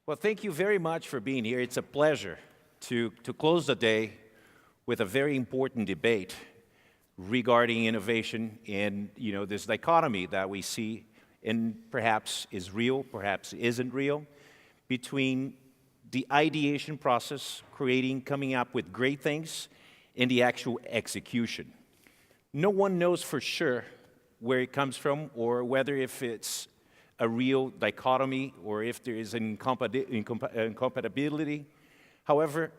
Well, thank you very much for being here. It's a pleasure to close the day with a very important debate regarding innovation and this dichotomy that we see and perhaps is real, perhaps isn't real, between the ideation process, coming up with great things, and the actual execution. No one knows for sure where it comes from or whether if it's a real dichotomy or if there is an incompatibility. However,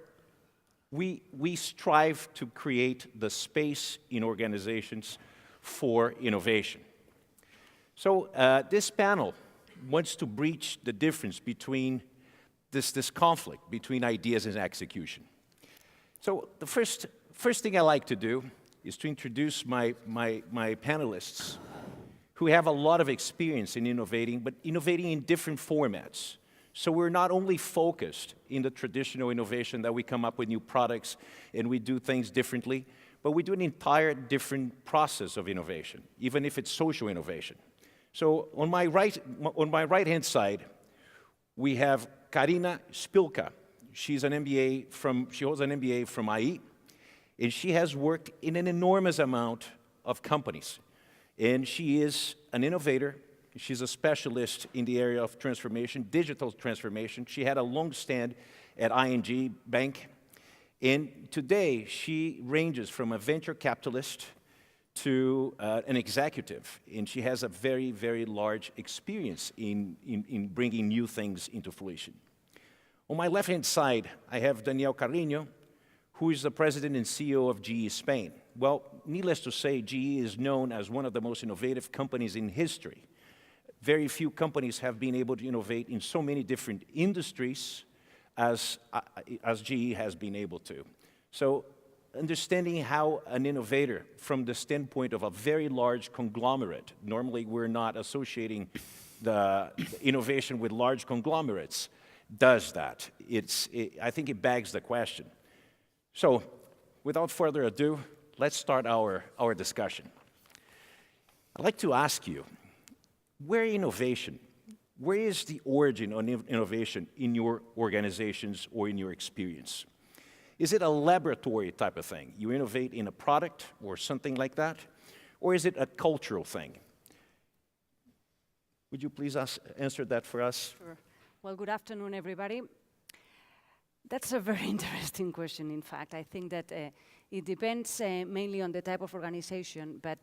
we strive to create the space in organizations for innovation. So this panel wants to breach the difference between this conflict between ideas and execution. So the first thing I like to do is to introduce my panelists who have a lot of experience in innovating, but innovating in different formats. So we're not only focused in the traditional innovation that we come up with new products and we do things differently, but we do an entire different process of innovation, even if it's social innovation. So on my right-hand side, we have Karina Spilka. She holds an MBA from IE, and she has worked in an enormous amount of companies. And she is an innovator. She's a specialist in the area of transformation, digital transformation. She had a long stand at ING Bank. And today, she ranges from a venture capitalist to an executive. And she has a very, very large experience in bringing new things into fruition. On my left-hand side, I have Daniel Carreño, who is the president and CEO of GE Spain. Well, needless to say, GE is known as one of the most innovative companies in history. Very few companies have been able to innovate in so many different industries as GE has been able to. So understanding how an innovator, from the standpoint of a very large conglomerate, normally we're not associating the innovation with large conglomerates, does that. I think it begs the question. So, without further ado, let's start our discussion. I'd like to ask you, where is the origin of innovation in your organizations or in your experience? Is it a laboratory type of thing? You innovate in a product or something like that? Or is it a cultural thing? Would you please answer that for us? Sure. Well, good afternoon, everybody. That's a very interesting question, in fact. I think that it depends mainly on the type of organization, but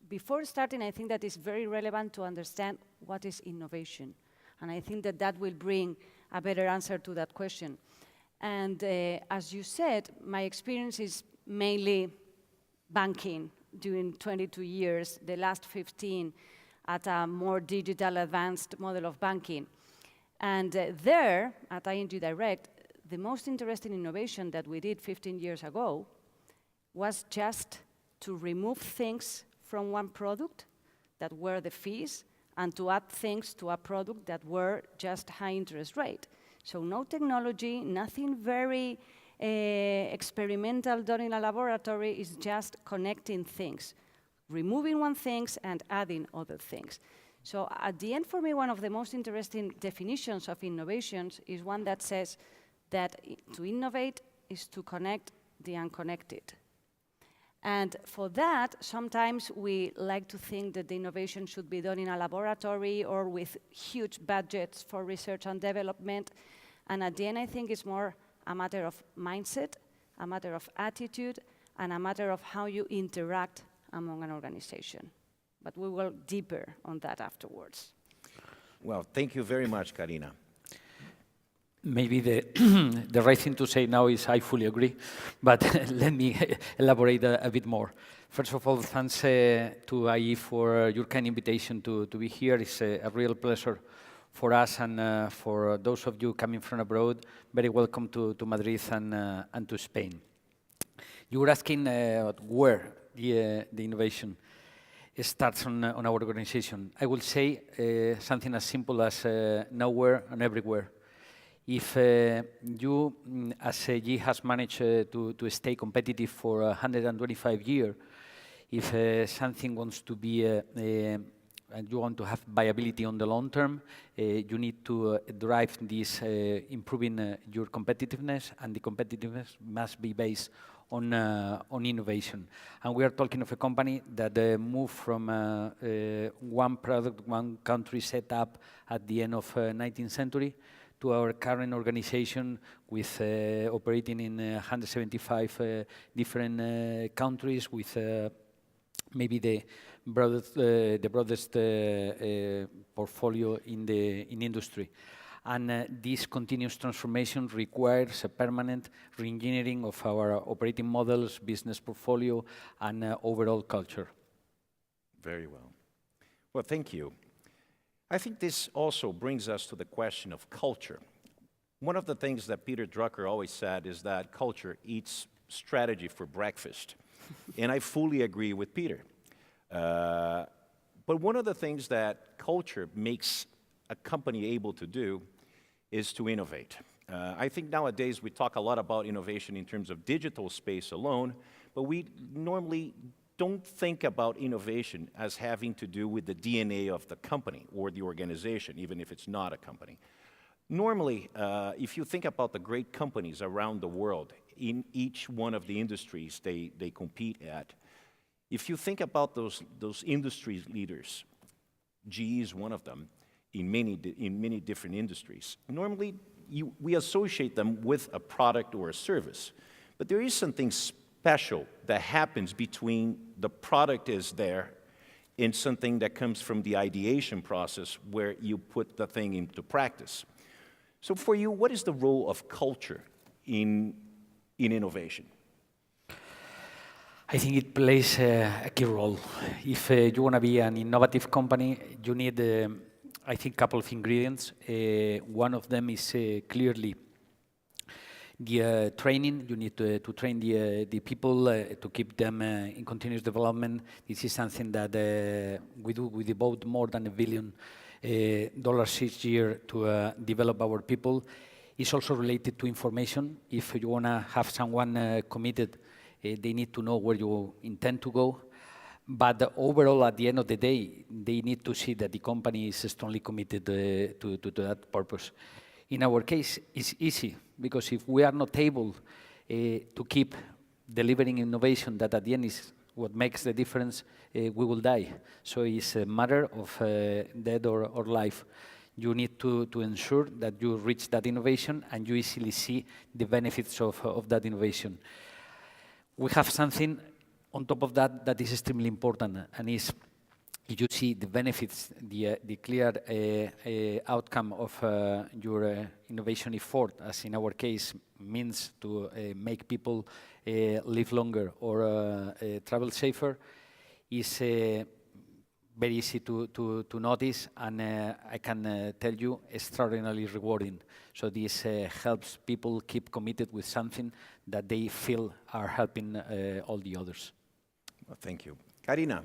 before starting, I think that it's very relevant to understand what is innovation. And I think that will bring a better answer to that question. And as you said, my experience is mainly banking during 22 years, the last 15 at a more digital advanced model of banking. And there, at ING Direct, the most interesting innovation that we did 15 years ago was just to remove things from one product that were the fees and to add things to a product that were just high interest rate. So no technology, nothing very experimental done in a laboratory, is just connecting things, removing one things and adding other things. So at the end, for me, one of the most interesting definitions of innovations is one that says that to innovate is to connect the unconnected. And for that, sometimes we like to think that the innovation should be done in a laboratory or with huge budgets for research and development. And at the end, I think it's more a matter of mindset, a matter of attitude, and a matter of how you interact among an organization. But we will deeper on that afterwards. Well, thank you very much, Karina. Maybe the right thing to say now is I fully agree, but let me elaborate a bit more. First of all, thanks to IE for your kind invitation to be here. It's a real pleasure for us and for those of you coming from abroad. Very welcome to Madrid and to Spain. You were asking where the innovation starts on our organization. I will say something as simple as nowhere and everywhere. If you, as GE, has managed to stay competitive for 125 years, if something wants to be and you want to have viability on the long term, you need to drive this improving your competitiveness, and the competitiveness must be based on innovation. And we are talking of a company that moved from one product, one country setup at the end of 19th century to our current organization with operating in 175 different countries with maybe the broadest portfolio in the industry. And this continuous transformation requires a permanent re-engineering of our operating models, business portfolio, and overall culture. Very well. Well, thank you. I think this also brings us to the question of culture. One of the things that Peter Drucker always said is that culture eats strategy for breakfast. And I fully agree with Peter. But one of the things that culture makes a company able to do is to innovate. I think nowadays we talk a lot about innovation in terms of digital space alone, but we normally don't think about innovation as having to do with the DNA of the company or the organization, even if it's not a company. Normally, if you think about the great companies around the world, in each one of the industries they compete at, if you think about those industry leaders, GE is one of them, in many different industries. Normally, we associate them with a product or a service, but there is something special that happens between the product is there and something that comes from the ideation process where you put the thing into practice. So for you, what is the role of culture in innovation? I think it plays a key role. If you want to be an innovative company, you need I think, a couple of ingredients. One of them is clearly the training. You need to train the people to keep them in continuous development. This is something that we do. We devote more than $1 billion each year to develop our people. It's also related to information. If you want to have someone committed, they need to know where you intend to go. But overall, at the end of the day, they need to see that the company is strongly committed to that purpose. In our case, it's easy, because if we are not able to keep delivering innovation, that at the end is what makes the difference, we will die. So it's a matter of death or life. You need to ensure that you reach that innovation and you easily see the benefits of that innovation. We have something on top of that that is extremely important, and is you see the benefits, the clear outcome of your innovation effort, as in our case means to make people live longer or travel safer, is very easy to notice, and I can tell you, extraordinarily rewarding. So this helps people keep committed with something that they feel are helping all the others. Well, thank you. Karina,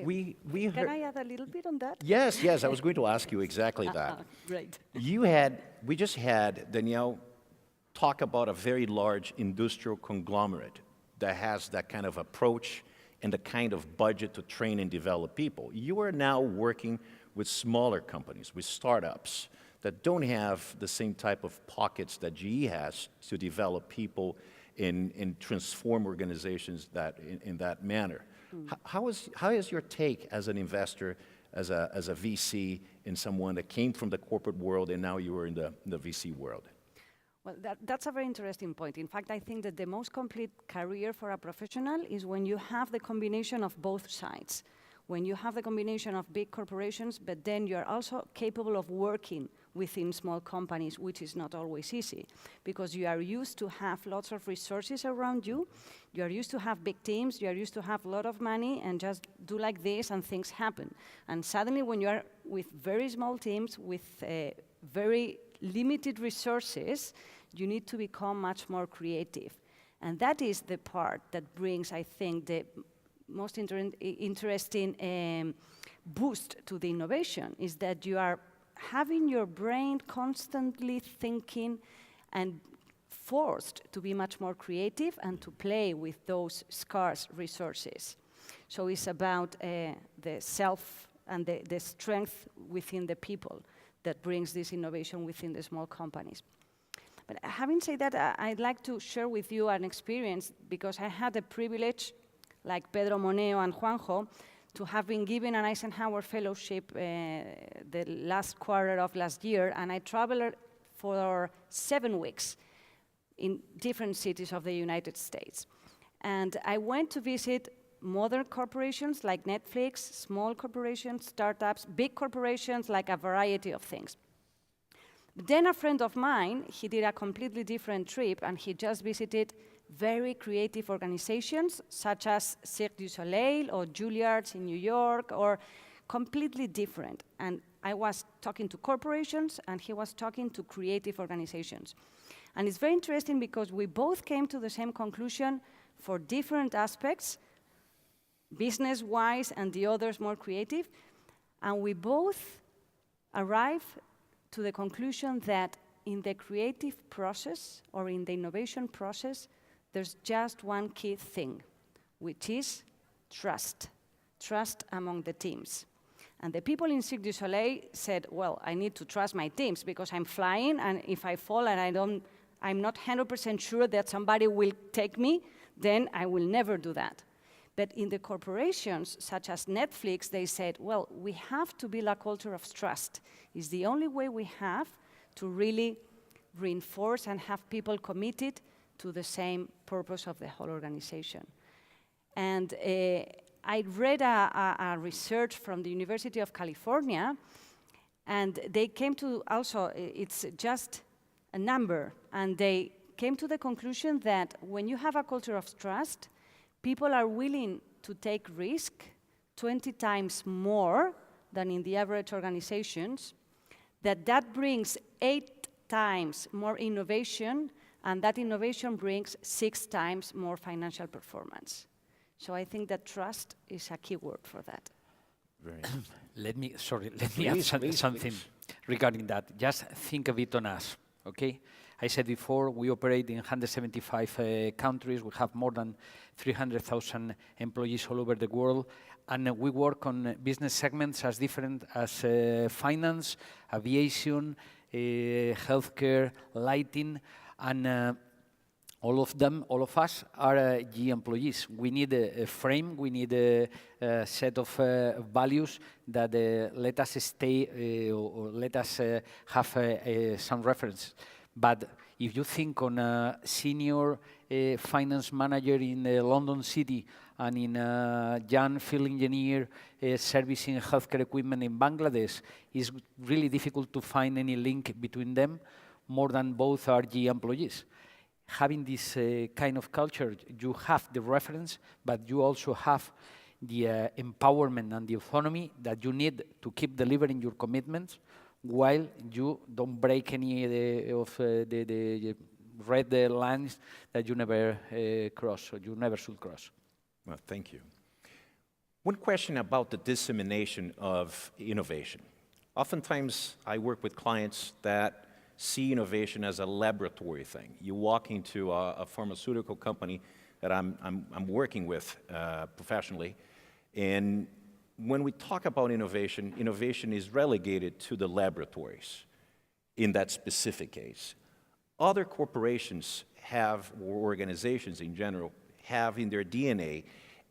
we heard... Can I add a little bit on that? Yes, I was going to ask you exactly that. Great. We just had Danielle talk about a very large industrial conglomerate that has that kind of approach and the kind of budget to train and develop people. You are now working with smaller companies, with startups that don't have the same type of pockets that GE has to develop people and transform organizations in that manner. How is your take as an investor, as a VC, in someone that came from the corporate world and now you are in the VC world? Well, that's a very interesting point. In fact, I think that the most complete career for a professional is when you have the combination of both sides. When you have the combination of big corporations, but then you're also capable of working within small companies, which is not always easy, because you are used to have lots of resources around you, you are used to have big teams, you are used to have a lot of money, and just do like this and things happen. And suddenly when you are with very small teams, with very limited resources, you need to become much more creative. And that is the part that brings, I think, the most interesting boost to the innovation, is that you are having your brain constantly thinking and forced to be much more creative and to play with those scarce resources. So it's about the and the strength within the people that brings this innovation within the small companies. But having said that, I'd like to share with you an experience, because I had the privilege, like Pedro Moneo and Juanjo, to have been given an Eisenhower Fellowship the last quarter of last year, and I traveled for 7 weeks in different cities of the United States. And I went to visit modern corporations like Netflix, small corporations, startups, big corporations, like a variety of things. Then a friend of mine, he did a completely different trip, and he just visited very creative organizations, such as Cirque du Soleil or Juilliard's in New York, or completely different. And I was talking to corporations, and he was talking to creative organizations. And it's very interesting because we both came to the same conclusion for different aspects, business-wise and the others more creative, and we both arrived to the conclusion that in the creative process or in the innovation process, there's just one key thing, which is trust. Trust among the teams. And the people in Cirque du Soleil said, well, I need to trust my teams because I'm flying, and if I fall and I'm not 100% sure that somebody will take me, then I will never do that. But in the corporations, such as Netflix, they said, well, we have to build a culture of trust. It's the only way we have to really reinforce and have people committed to the same purpose of the whole organization. And I read a research from the University of California, and they came to also, it's just a number, and they came to the conclusion that when you have a culture of trust, people are willing to take risk 20 times more than in the average organizations, that brings 8 times more innovation, and that innovation brings 6 times more financial performance. So I think that trust is a key word for that. Very Let me add something regarding that. Just think a bit on us, okay? I said before, we operate in 175 countries. We have more than 300,000 employees all over the world. And we work on business segments as different as finance, aviation, healthcare, lighting, and all of us are GE employees. We need a frame, we need a set of values that let us stay or let us have some reference. But if you think on a senior finance manager in London City and in a young field engineer servicing healthcare equipment in Bangladesh, it's really difficult to find any link between them more than both are GE employees. Having this kind of culture, you have the reference, but you also have the empowerment and the autonomy that you need to keep delivering your commitments while you don't break any of the red lines that you never cross, or you never should cross. Well, thank you. One question about the dissemination of innovation. Oftentimes, I work with clients that see innovation as a laboratory thing. You walk into a pharmaceutical company that I'm working with professionally, and when we talk about innovation, innovation is relegated to the laboratories in that specific case. Other corporations have, or organizations in general, have in their DNA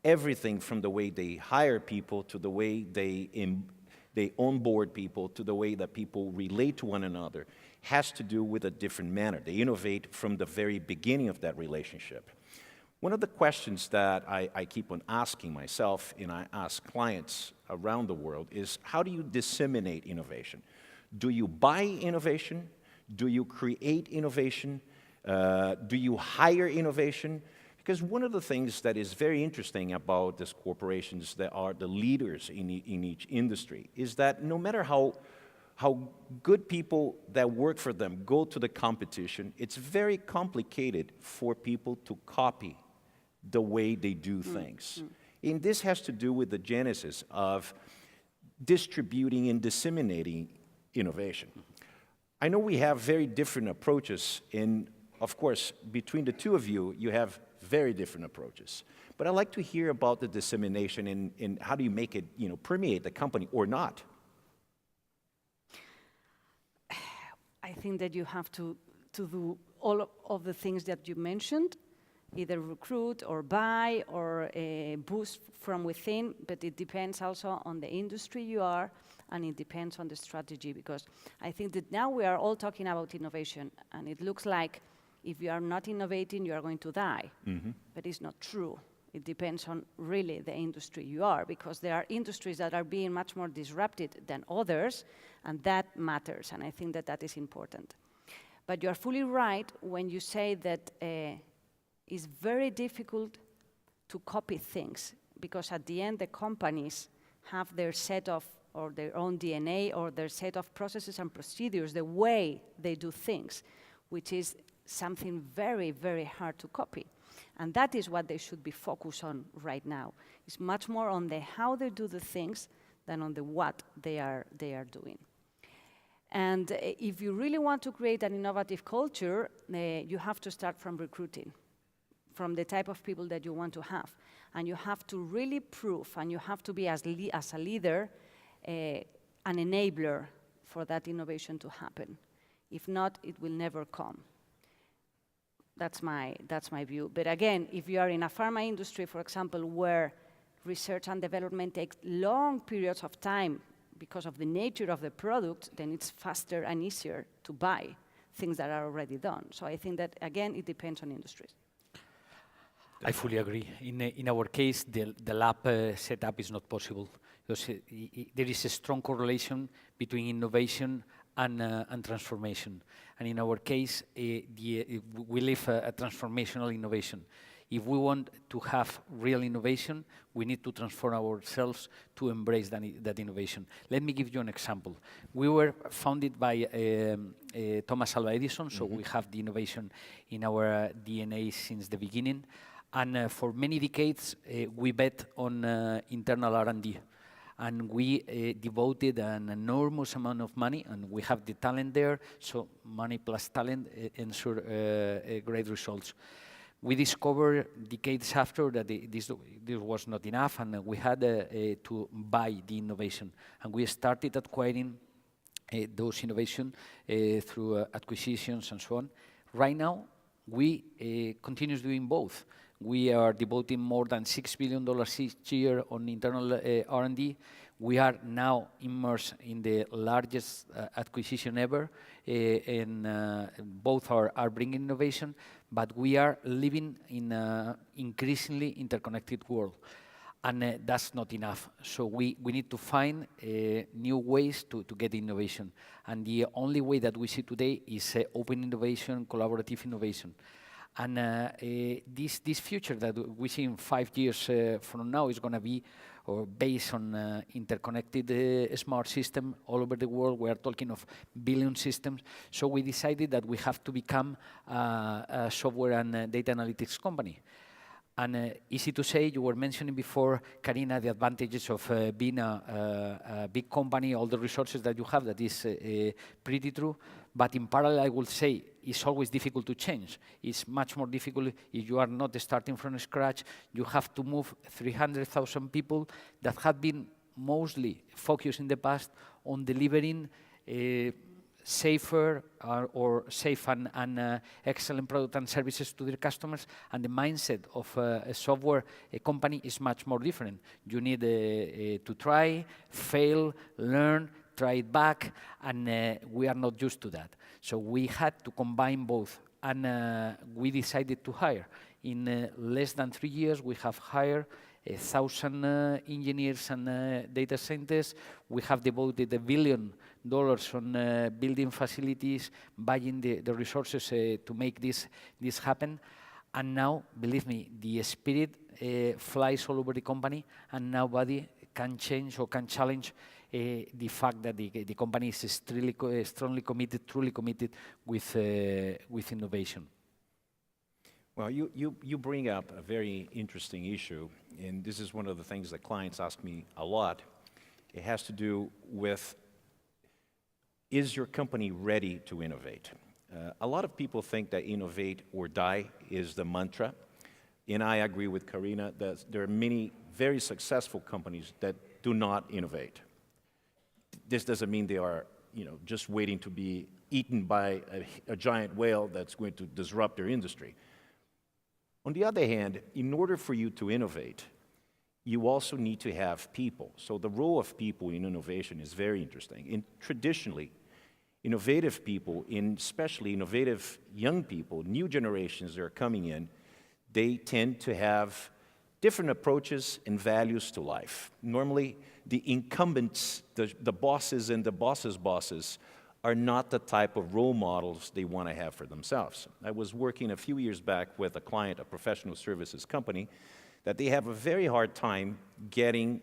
everything from the way they hire people to the way they onboard people to the way that people relate to one another has to do with a different manner. They innovate from the very beginning of that relationship. One of the questions that I keep on asking myself, and I ask clients around the world, is how do you disseminate innovation? Do you buy innovation? Do you create innovation? Do you hire innovation? Because one of the things that is very interesting about these corporations that are the leaders in each industry is that no matter how good people that work for them go to the competition, it's very complicated for people to copy the way they do things. And this has to do with the genesis of distributing and disseminating innovation. I know we have very different approaches, and of course, between the two of you, you have very different approaches. But I'd like to hear about the dissemination and how do you make it, permeate the company or not? I think that you have to do all of the things that you mentioned, either recruit or buy or boost from within, but it depends also on the industry you are, and it depends on the strategy, because I think that now we are all talking about innovation, and it looks like if you are not innovating, you are going to die. But it's not true. It depends on really the industry you are, because there are industries that are being much more disrupted than others, and that matters, and I think that that is important. But you are fully right when you say that it's very difficult to copy things, because at the end the companies have their set of, or their own DNA, or their set of processes and procedures, the way they do things, which is something very, very hard to copy. And that is what they should be focused on right now. It's much more on the how they do the things than on the what they are doing. And if you really want to create an innovative culture, you have to start from recruiting, from the type of people that you want to have. And you have to really prove, and you have to be as a leader, an enabler for that innovation to happen. If not, it will never come. That's my view. But again, if you are in a pharma industry, for example, where research and development takes long periods of time because of the nature of the product, then it's faster and easier to buy things that are already done. So I think that, again, it depends on industries. I fully agree. In our case, the lab setup is not possible, because there is a strong correlation between innovation and transformation. And in our case, we live a transformational innovation. If we want to have real innovation, we need to transform ourselves to embrace that innovation. Let me give you an example. We were founded by Thomas Alva Edison, so we have the innovation in our DNA since the beginning. And for many decades, we bet on internal R&D. And we devoted an enormous amount of money, and we have the talent there, so money plus talent ensure great results. We discovered decades after that this was not enough, and we had to buy the innovation. And we started acquiring those innovations through acquisitions and so on. Right now, we continue doing both. We are devoting more than $6 billion each year on internal R&D. We are now immersed in the largest acquisition ever, and both are bringing innovation, but we are living in an increasingly interconnected world. And that's not enough. So we need to find new ways to get innovation. And the only way that we see today is open innovation, collaborative innovation. And this future that we see in 5 years from now is going to be based on interconnected smart system all over the world. We are talking of billion systems. So we decided that we have to become a software and data analytics company. And easy to say, you were mentioning before, Karina, the advantages of being a big company, all the resources that you have, that is pretty true. But in parallel, I will say, it's always difficult to change. It's much more difficult if you are not starting from scratch. You have to move 300,000 people that have been mostly focused in the past on delivering safer or safe and excellent product and services to their customers, and the mindset of a software company is much more different. You need to try, fail, learn, try it back, and we are not used to that. So we had to combine both, and we decided to hire. In less than 3 years, we have hired 1,000 engineers and data scientists. We have devoted $1 billion on building facilities, buying the resources to make this happen. And now, believe me, the spirit flies all over the company, and nobody can change or can challenge the fact that the company is strongly committed, truly committed with innovation. Well, you bring up a very interesting issue, and this is one of the things that clients ask me a lot. It has to do with, is your company ready to innovate? A lot of people think that innovate or die is the mantra, And I agree with Karina that there are many very successful companies that do not innovate. This doesn't mean they are, just waiting to be eaten by a giant whale that's going to disrupt their industry. On the other hand, in order for you to innovate, you also need to have people. So the role of people in innovation is very interesting. And traditionally, innovative people, especially innovative young people, new generations that are coming in, they tend to have different approaches and values to life. Normally, the incumbents, the bosses and the bosses' bosses, are not the type of role models they want to have for themselves. I was working a few years back with a client, a professional services company, that they have a very hard time getting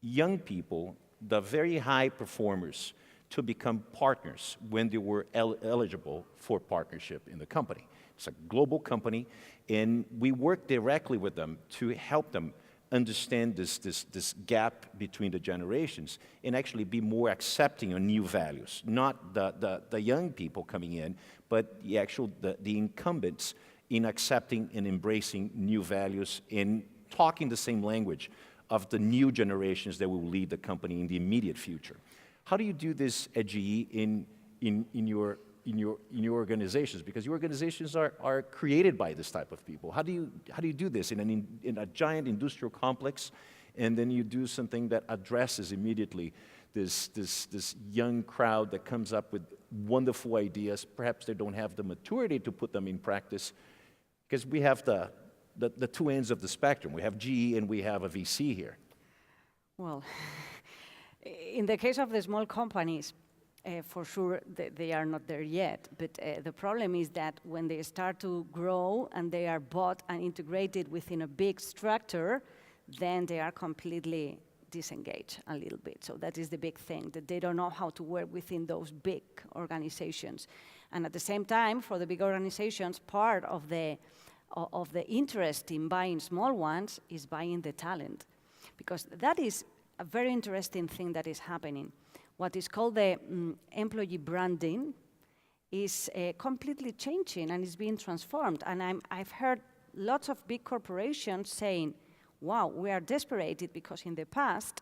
young people, the very high performers, to become partners when they were eligible for partnership in the company. It's a global company, and we work directly with them to help them understand this gap between the generations and actually be more accepting of new values. Not the young people coming in, but the incumbents in accepting and embracing new values and talking the same language of the new generations that will lead the company in the immediate future. How do you do this at GE in your organizations? Because your organizations are created by this type of people. How do you do this in a giant industrial complex, and then you do something that addresses immediately this young crowd that comes up with wonderful ideas? Perhaps they don't have the maturity to put them in practice, because we have the two ends of the spectrum. We have GE and we have a VC here. Well, in the case of the small companies, for sure, they are not there yet. But the problem is that when they start to grow and they are bought and integrated within a big structure, then they are completely disengaged a little bit. So that is the big thing, that they don't know how to work within those big organizations. And at the same time, for the big organizations, part of the interest in buying small ones is buying the talent. Because that is a very interesting thing that is happening. What is called the employee branding is completely changing and is being transformed. And I've heard lots of big corporations saying, wow, we are desperate because in the past,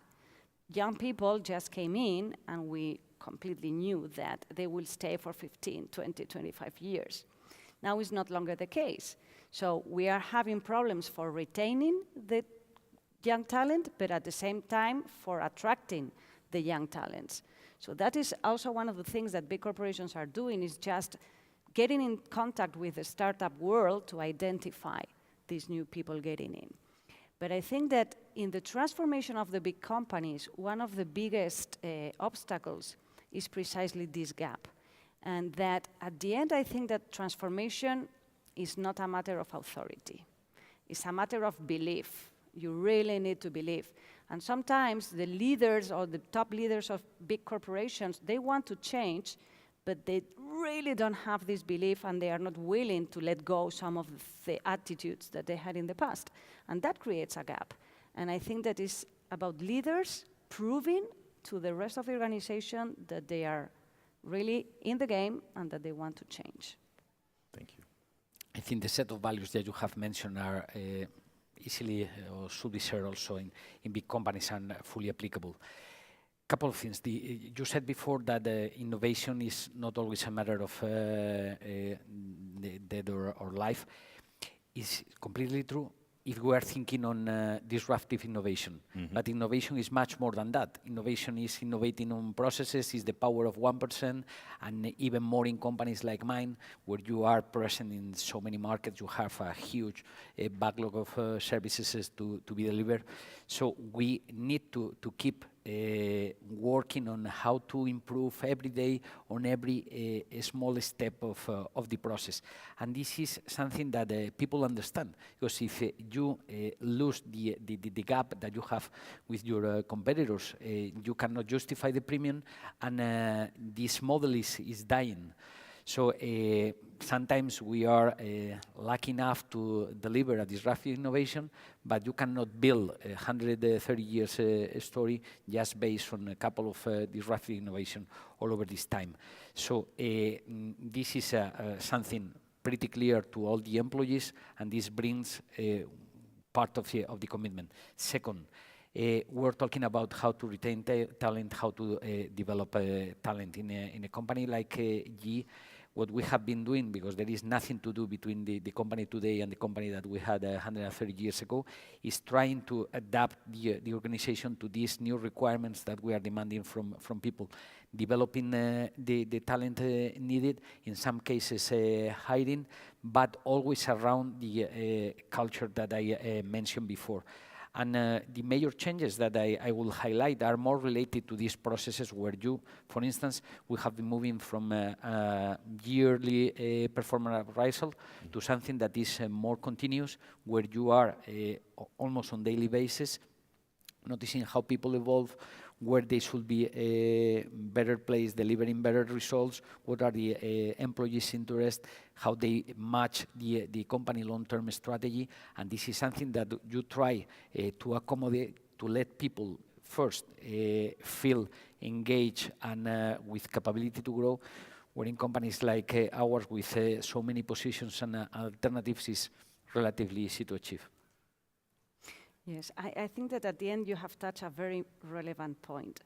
young people just came in and we completely knew that they will stay for 15, 20, 25 years. Now it's not longer the case. So we are having problems for retaining the young talent, but at the same time for attracting the young talents. So that is also one of the things that big corporations are doing, is just getting in contact with the startup world to identify these new people getting in. But I think that in the transformation of the big companies, one of the biggest obstacles is precisely this gap. And that at the end, I think that transformation is not a matter of authority. It's a matter of belief. You really need to believe. And sometimes the leaders or the top leaders of big corporations, they want to change, but they really don't have this belief and they are not willing to let go some of the attitudes that they had in the past. And that creates a gap. And I think that is about leaders proving to the rest of the organization that they are really in the game and that they want to change. Thank you. I think the set of values that you have mentioned are easily or should be shared also in big companies and fully applicable. Couple of things. You said before that innovation is not always a matter of death or life. It's completely true if we are thinking on disruptive innovation. Mm-hmm. But innovation is much more than that. Innovation is innovating on processes, is the power of 1%, and even more in companies like mine, where you are present in so many markets, you have a huge backlog of services to be delivered. So we need to keep working on how to improve every day on every small step of the process. And this is something that people understand, because if you lose the gap that you have with your competitors, you cannot justify the premium, and this model is dying. So sometimes we are lucky enough to deliver a disruptive innovation, but you cannot build a 130 years story just based on a couple of disruptive innovation all over this time. So this is something pretty clear to all the employees, and this brings part of the commitment. Second, we're talking about how to retain talent, how to develop talent in a company like GE. What we have been doing, because there is nothing to do between the company today and the company that we had 130 years ago, is trying to adapt the organization to these new requirements that we are demanding from people. Developing the talent needed, in some cases hiring, but always around the culture that I mentioned before. And the major changes that I will highlight are more related to these processes where for instance, we have been moving from yearly performance appraisal to something that is more continuous, where you are almost on daily basis, noticing how people evolve, where they should be a better place, delivering better results, what are the employees' interests, how they match the company long-term strategy. And this is something that you try to accommodate, to let people first feel engaged and with capability to grow, where in companies like ours with so many positions and alternatives is relatively easy to achieve. Yes, I think that at the end you have touched a very relevant point,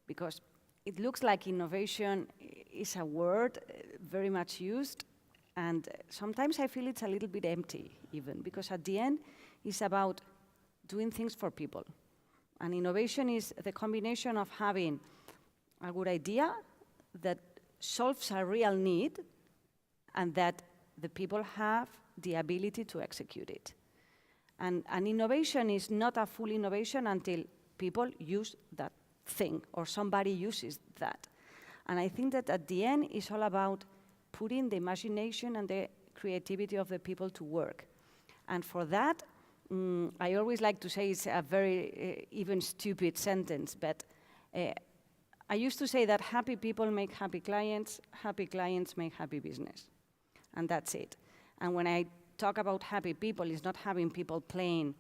because it looks like innovation is a word very much used, and sometimes I feel it's a little bit empty even, because at the end it's about doing things for people. And innovation is the combination of having a good idea that solves a real need and that the people have the ability to execute it. And innovation is not a full innovation until people use that thing or somebody uses that. And I think that at the end, it's all about putting the imagination and the creativity of the people to work. And for that, I always like to say it's a very even stupid sentence, but I used to say that happy people make happy clients make happy business. And that's it. And when I talk about happy people, it's not having people playing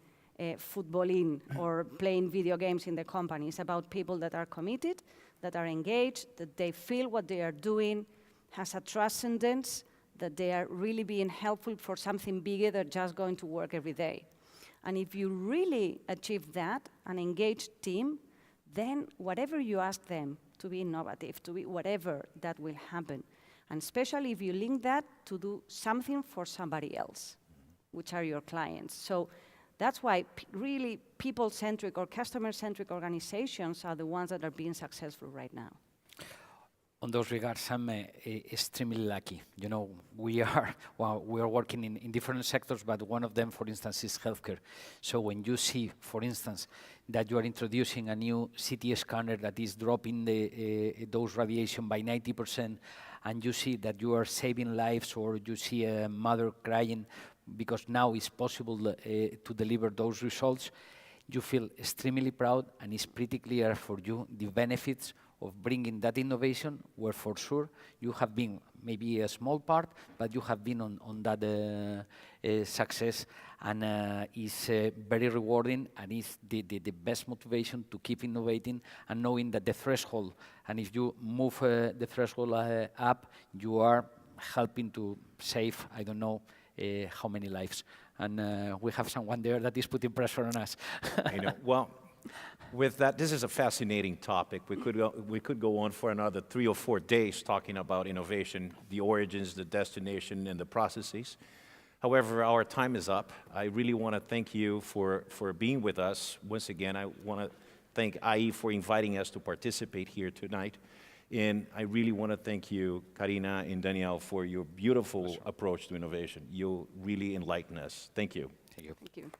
football or playing video games in the company. It's about people that are committed, that are engaged, that they feel what they are doing has a transcendence, that they are really being helpful for something bigger than just going to work every day. And if you really achieve that, an engaged team, then whatever you ask them to be innovative, to be whatever, that will happen. And especially if you link that to do something for somebody else, which are your clients. So that's why really people-centric or customer-centric organizations are the ones that are being successful right now. On those regards, I'm extremely lucky. You know, we are working in different sectors, but one of them, for instance, is healthcare. So when you see, for instance, that you are introducing a new CT scanner that is dropping the dose radiation by 90%, and you see that you are saving lives, or you see a mother crying because now it's possible to deliver those results, you feel extremely proud, and it's pretty clear for you the benefits of bringing that innovation, where for sure you have been maybe a small part, but you have been on that success, and it's very rewarding, and it's the best motivation to keep innovating and knowing that the threshold, and if you move the threshold up, you are helping to save, I don't know how many lives. And we have someone there that is putting pressure on us. I know. Well, with that, this is a fascinating topic. We could go on for another 3 or 4 days talking about innovation, the origins, the destination, and the processes. However, our time is up. I really want to thank you for being with us. Once again, I want to thank IE for inviting us to participate here tonight. And I really want to thank you, Karina and Danielle, for your beautiful approach to innovation. You really enlighten us. Thank you. Thank you. Thank you.